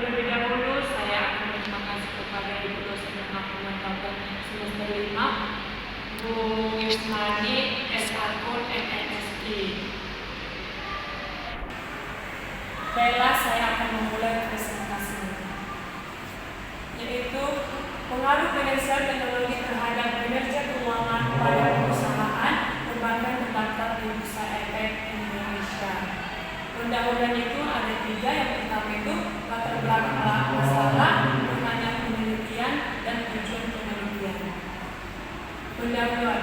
Terlebih dahulu saya akan berterima kasih kepada Ibu dosen yang akan menonton semester 5, Bu Yusmani, SAKUN, MNSI. Baiklah, saya akan memulai presentasi, yaitu pengaruh finansial teknologi terhadap kinerja keuangan pada perusahaan perbankan di Bursa Efek Indonesia. Undang-undang itu ada 3, yang pertama itu latar belakang masalah, pertanyaan penelitian, dan tujuan penelitian. Undang-undang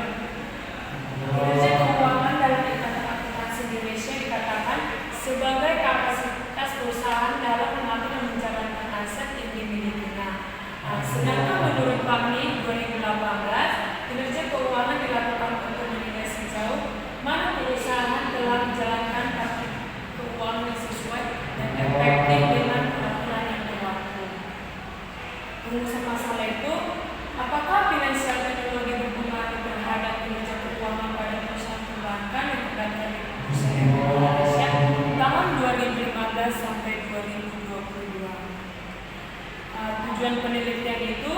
kinerja keuangan dalam Ikatan Akuntansi Indonesia dikatakan sebagai kapasitas perusahaan dalam mengatur dan menjalankan aset yang dimilikinya. Sedangkan menurut KAMI 2018, kinerja keuangan dilakukan untuk menilai sejauh mana perusahaan telah menjalankan praktik keuangan yang sesuai dan efektif dengan peraturan yang berlaku. Rumusan masalah itu, apakah finansial teknologi berpengaruh terhadap kinerja keuangan pada perusahaan perbankan yang terdaftar di Bursa Efek Indonesia tahun 2015 sampai 2022? Tujuan penelitian itu,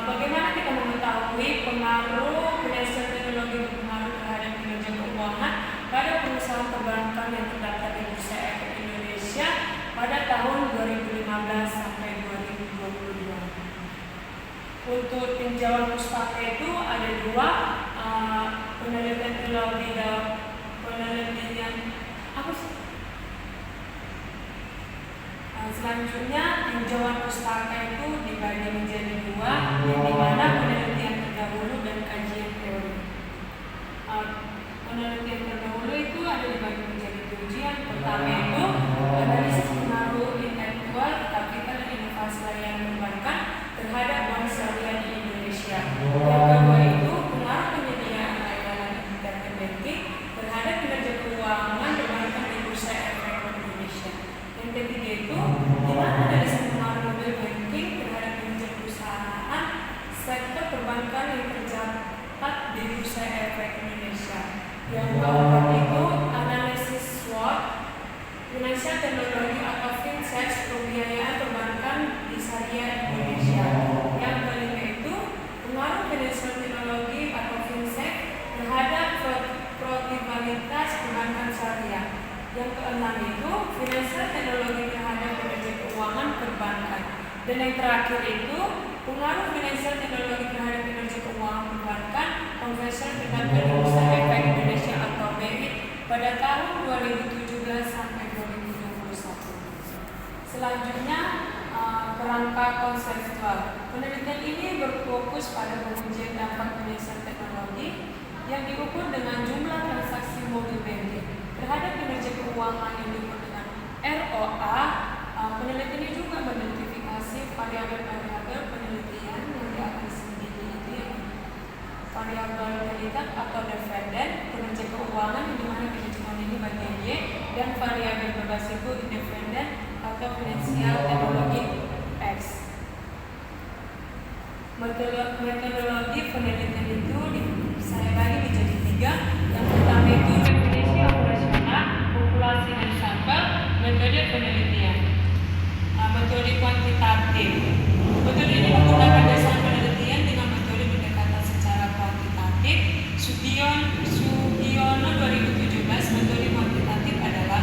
bagaimana kita mengetahui pengaruh finansial teknologi berpengaruh terhadap kinerja keuangan pada perusahaan perbankan yang terdaftar di Bursa Efek Indonesia pada tahun 2015 sampai 2022. Untuk tinjauan pustaka itu ada 2, penelitian teknologi dan penelitian apa sih? Selanjutnya, tinjauan pustaka itu dibagi menjadi 2, yang dimana penelitian terdahulu dan kajian teori. Penelitian terdahulu itu ada dibagi menjadi 7. Yang pertama itu analisis pengaruh intelektual, kapital, dan inovasi layanan perbankan terhadap bank syariah di Indonesia. Yang kedua itu pengaruh penyediaan layanan internet banking terhadap kinerja keuangan perbankan di Bursa Efek Indonesia. Yang ketiga itu dimana analisis pengaruh mobile banking terhadap kinerja perusahaan sektor perbankan yang tercatat di Bursa Efek Indonesia. Yang keempat itu analisis SWOT, Financial Technology atau FinTech, pembiayaan perbankan di syariah Indonesia. Yang kelima itu pengaruh finansial teknologi atau FinTech terhadap profitabilitas perbankan syariah. Yang keenam itu finansial teknologi terhadap kinerja keuangan perbankan. Dan yang terakhir itu pengaruh finansial teknologi terhadap kinerja keuangan perbankan konvensional terdaftar di Bursa Efek Indonesia atau BI pada tahun 2017 sampai 2021. Selanjutnya, kerangka konseptual. Penelitian ini berfokus pada pengujian dampak finansial teknologi yang diukur dengan jumlah transaksi mobile banking terhadap kinerja keuangan yang diukur dengan ROA. Penelitian ini juga mengidentifikasi variabel-variabel penelitian yang di atas ini, variabel kandidat atau defendant kinerja keuangan yang dimana kinerja keuangan ini bagian Y, dan variabel berbasisku independen atau finansial teknologi X. Metodologi penelitian itu saya bagi menjadi 3. Yang pertama itu definisi operasional, populasi dan sampel, metode penelitian. Metode kuantitatif. Metode ini menggunakan dasar penelitian dengan metode pendekatan secara kuantitatif. Sugiono 2017, metode kuantitatif adalah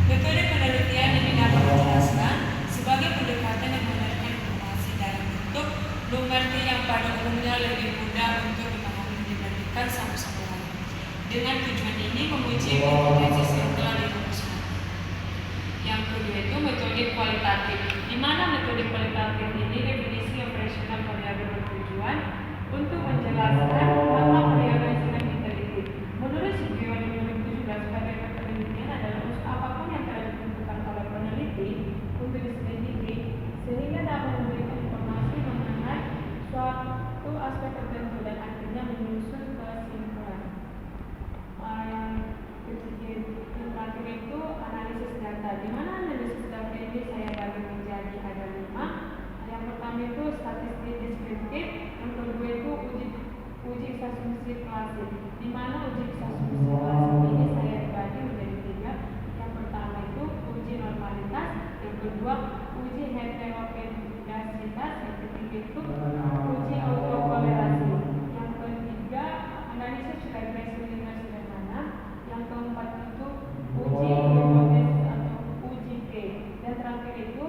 metode penelitian yang dapat dijelaskan sebagai pendekatan yang menggunakan informasi dalam bentuk numerik yang pada umumnya lebih mudah untuk dipahami dibandingkan satu sama lain. Dengan tujuan ini menguji kompetensi yang telah dirumuskan. Yang kedua itu metode kualitatif, di mana metode kualitatif ini definisi operasional variabel bertujuan untuk menjelaskan apa variabel yang sedang diteliti. Menurut Sugiono 2017, variabel penelitian adalah unsur apapun yang telah ditentukan oleh peneliti untuk diselidiki sehingga dapat memberikan informasi mengenai suatu aspek tertentu dan akhirnya menyusun kesimpulan. Yang terakhir itu analisis data, di mana analisis data ini saya bagi menjadi ada 5. Yang pertama itu statistik deskriptif, yang kedua itu uji asumsi klasik, di mana uji asumsi klasik ini saya bagi menjadi 3. Yang pertama itu kedua uji heterogenitas, yang ketiga itu uji autokolerasi, yang ketiga analisis regresi linear sederhana, yang keempat itu uji hipotesis atau uji T, dan terakhir itu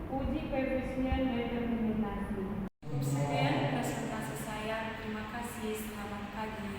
uji koefisien determinasi. Sekian presentasi saya. Terima kasih. Selamat pagi.